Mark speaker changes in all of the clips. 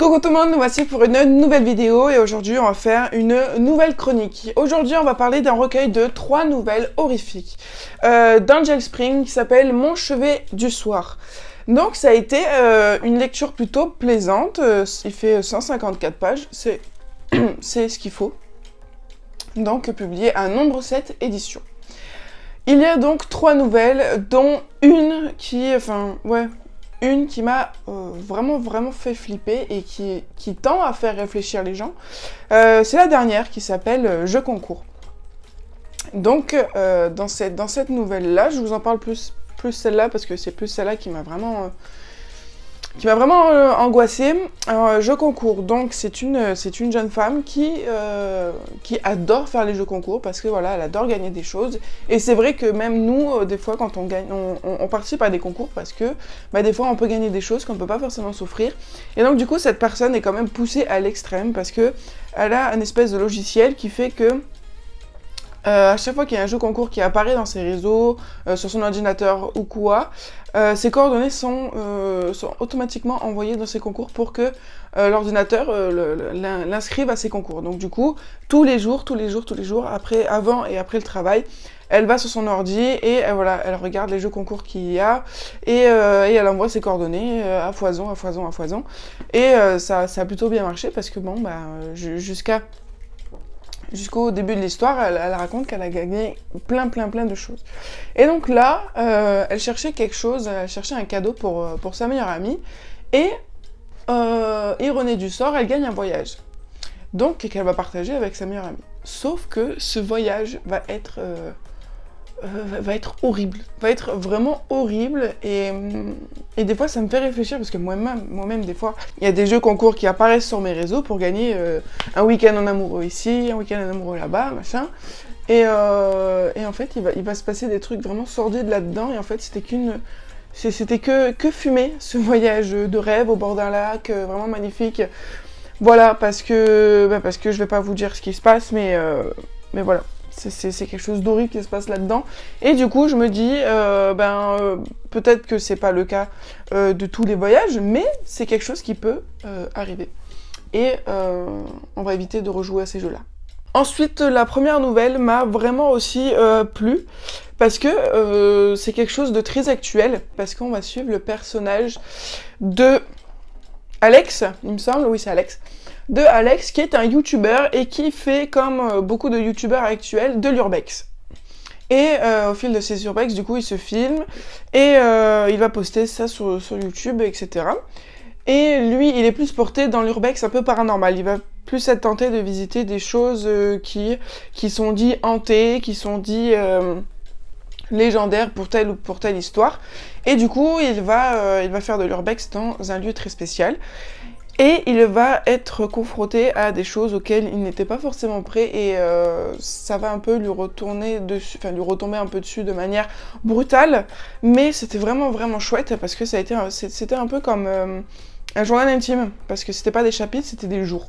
Speaker 1: Coucou tout le monde, nous voici pour une nouvelle vidéo et aujourd'hui on va faire une nouvelle chronique. Aujourd'hui on va parler d'un recueil de 3 nouvelles horrifiques d'Angel Spring qui s'appelle Mon chevet du soir. Donc ça a été une lecture plutôt plaisante, il fait 154 pages, c'est ce qu'il faut. Donc publié à Nombre 7 éditions. Il y a donc 3 nouvelles dont une qui, une qui m'a vraiment fait flipper et qui tend à faire réfléchir les gens. C'est la dernière qui s'appelle Je concours. Donc dans cette nouvelle-là, je vous en parle plus celle-là parce que c'est plus celle-là qui m'a vraiment angoissée. Je concours, donc c'est une jeune femme qui adore faire les jeux concours parce que voilà, elle adore gagner des choses. Et c'est vrai que même nous, des fois, quand on gagne, on participe à des concours parce que des fois on peut gagner des choses qu'on ne peut pas forcément s'offrir. Et donc du coup, cette personne est quand même poussée à l'extrême parce que elle a un espèce de logiciel qui fait que à chaque fois qu'il y a un jeu concours qui apparaît dans ses réseaux, sur son ordinateur ou quoi, ses coordonnées sont automatiquement envoyées dans ses concours pour que l'ordinateur l'inscrive à ses concours. Donc du coup, tous les jours, avant et après le travail, elle va sur son ordi et voilà, elle regarde les jeux concours qu'il y a et elle envoie ses coordonnées à foison. Et ça a plutôt bien marché parce que bon, jusqu'au début de l'histoire, elle raconte qu'elle a gagné plein de choses. Et donc là, elle cherchait quelque chose, elle cherchait un cadeau pour sa meilleure amie. Et, ironie du sort, elle gagne un voyage. Donc, qu'elle va partager avec sa meilleure amie. Sauf que ce voyage va être horrible. Va être vraiment horrible. Et des fois, ça me fait réfléchir parce que moi-même, des fois, il y a des jeux concours qui apparaissent sur mes réseaux pour gagner un week-end en amoureux ici, un week-end en amoureux là-bas, machin. Et en fait, il va se passer des trucs vraiment sordides là-dedans. Et en fait, c'était que fumer, ce voyage de rêve au bord d'un lac, vraiment magnifique. Voilà, parce que je vais pas vous dire ce qui se passe, mais voilà. C'est quelque chose d'horrible qui se passe là-dedans. Et du coup, je me dis, peut-être que c'est pas le cas de tous les voyages, mais c'est quelque chose qui peut arriver. Et on va éviter de rejouer à ces jeux-là. Ensuite, la première nouvelle m'a vraiment aussi plu, parce que c'est quelque chose de très actuel, parce qu'on va suivre le personnage de Alex, il me semble, oui c'est Alex, de Alex qui est un youtubeur et qui fait, comme beaucoup de youtubeurs actuels, de l'urbex. Et au fil de ces urbex, du coup, il se filme et il va poster ça sur YouTube, etc. Et lui, il est plus porté dans l'urbex un peu paranormal. Il va plus être tenté de visiter des choses qui sont dit hantées, qui sont dit légendaires pour telle ou pour telle histoire. Et du coup, il va faire de l'urbex dans un lieu très spécial. Et il va être confronté à des choses auxquelles il n'était pas forcément prêt et ça va un peu lui retomber un peu dessus de manière brutale. Mais c'était vraiment chouette parce que c'était un peu comme un journal intime. Parce que c'était pas des chapitres, c'était des jours.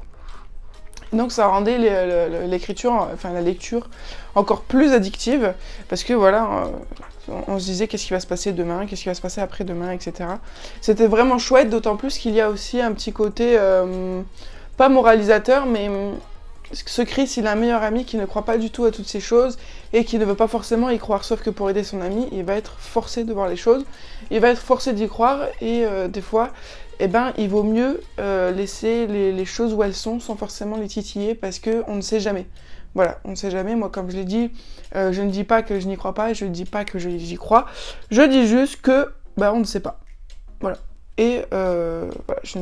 Speaker 1: Donc ça rendait la lecture encore plus addictive. Parce que voilà, on se disait qu'est-ce qui va se passer demain, qu'est-ce qui va se passer après-demain, etc. C'était vraiment chouette, d'autant plus qu'il y a aussi un petit côté, pas moralisateur, mais ce Chris, il a un meilleur ami qui ne croit pas du tout à toutes ces choses et qui ne veut pas forcément y croire, sauf que pour aider son ami, il va être forcé de voir les choses, il va être forcé d'y croire et des fois, il vaut mieux laisser les choses où elles sont sans forcément les titiller parce qu'on ne sait jamais. Voilà, on ne sait jamais. Moi, comme je l'ai dit, je ne dis pas que je n'y crois pas, je ne dis pas que j'y crois. Je dis juste que, on ne sait pas. Voilà. Et voilà, je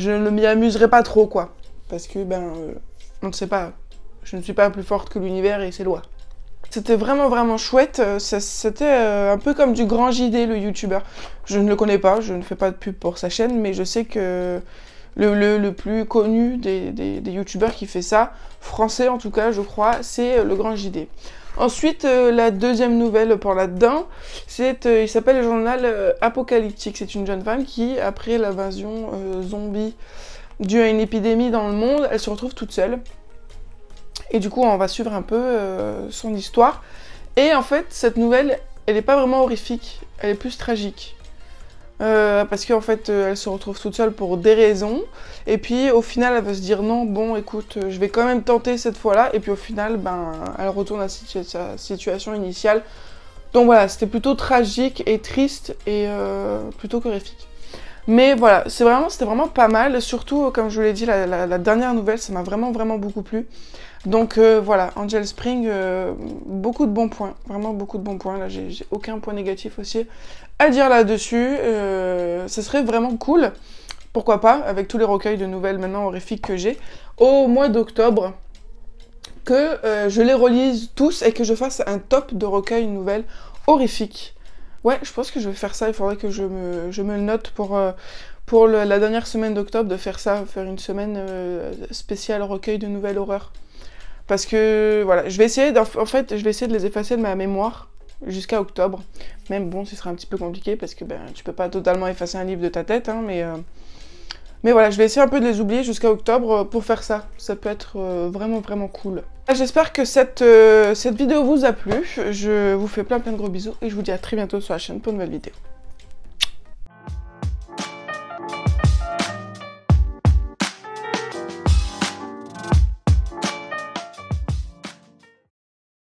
Speaker 1: ne m'y amuserai pas trop, quoi. Parce que, on ne sait pas. Je ne suis pas plus forte que l'univers et ses lois. C'était vraiment chouette. C'était un peu comme du Grand JD, le youtubeur. Je ne le connais pas, je ne fais pas de pub pour sa chaîne, mais je sais que le plus connu des youtubeurs qui fait ça, français en tout cas, je crois, c'est le Grand JD. Ensuite, la deuxième nouvelle pour là-dedans, il s'appelle le journal Apocalyptique. C'est une jeune femme qui, après l'invasion zombie due à une épidémie dans le monde, elle se retrouve toute seule. Et du coup, on va suivre un peu son histoire. Et en fait, cette nouvelle, elle n'est pas vraiment horrifique, elle est plus tragique. parce qu'en fait elle se retrouve toute seule pour des raisons, et puis au final elle va se dire non, bon écoute, je vais quand même tenter cette fois-là, et puis au final ben elle retourne à sa situation initiale. Donc voilà, c'était plutôt tragique et triste et plutôt horrifique. Mais voilà, c'était vraiment pas mal, surtout comme je vous l'ai dit, la dernière nouvelle, ça m'a vraiment beaucoup plu. Donc voilà, Angel Spring, beaucoup de bons points, vraiment beaucoup de bons points, là j'ai aucun point négatif aussi à dire là-dessus. Ça serait vraiment cool, pourquoi pas, avec tous les recueils de nouvelles maintenant horrifiques que j'ai, au mois d'octobre, que je les relise tous et que je fasse un top de recueils nouvelles horrifiques. Ouais, je pense que je vais faire ça, il faudrait que je me le note pour la dernière semaine d'octobre, de faire ça, faire une semaine spéciale recueil de nouvelles horreurs. Parce que, voilà, je vais essayer de les effacer de ma mémoire jusqu'à octobre. Même, bon, ce sera un petit peu compliqué, parce que, ben, tu peux pas totalement effacer un livre de ta tête, hein, mais voilà, je vais essayer un peu de les oublier jusqu'à octobre pour faire ça. Ça peut être vraiment cool. J'espère que cette vidéo vous a plu. Je vous fais plein de gros bisous et je vous dis à très bientôt sur la chaîne pour une nouvelle vidéo.